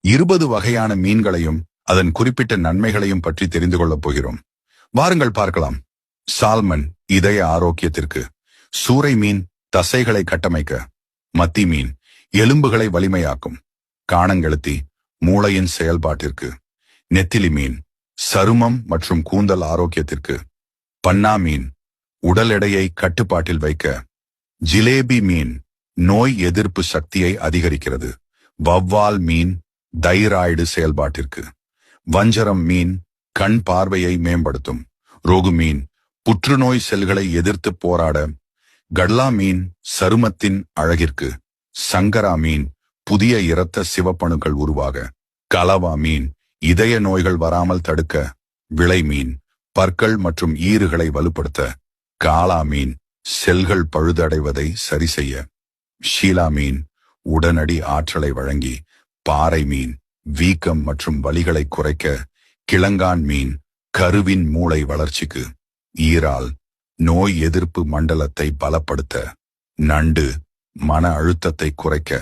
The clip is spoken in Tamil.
20 வகையான மீன்களையும் அதன் குறிப்பிட்ட நன்மைகளையும் பற்றி தெரிந்து கொள்ளப் போகிறோம். வாருங்கள் பார்க்கலாம். சால்மன் இதய ஆரோக்கியத்திற்கு, சூறை மீன் தசைகளை கட்டமைக்க, மத்தி மீன் எலும்புகளை வலிமையாக்கும், காணங்கெளுத்தி மூளையின் செயல்பாட்டிற்கு, நெத்திலி மீன் சருமம் மற்றும் கூந்தல் ஆரோக்கியத்திற்கு, பன்னா மீன் உடல் எடையை கட்டுப்பாட்டில் வைக்க, ஜிலேபி மீன் நோய் எதிர்ப்பு சக்தியை அதிகரிக்கிறது, வவ்வால் மீன் தைராய்டு செயல்பாட்டிற்கு, வஞ்சரம் மீன் கண் பார்வையை மேம்படுத்தும், ரோகு மீன் புற்றுநோய் செல்களை எதிர்த்து போராட, கட்லா மீன் சருமத்தின் அழகிற்கு, சங்கரா மீன் புதிய இரத்த சிவப்பணுக்கள் உருவாக, கலவா மீன் இதய நோய்கள் வராமல் தடுக்க, விளை மீன் பற்கள் மற்றும் ஈறுகளை வலுப்படுத்த, காளா மீன் செல்கள் பழுதடைவதை சரி செய்ய, ஷீலா மீன் உடனடி ஆற்றலை வழங்கி, பாறை மீன் வீக்கம் மற்றும் வலிகளை குறைக்க, கிழங்கான் மீன் கருவின் மூளை வளர்ச்சிக்கு, ஈரால் நோய் எதிர்ப்பு மண்டலத்தை பலப்படுத்த, நண்டு மன அழுத்தத்தை குறைக்க,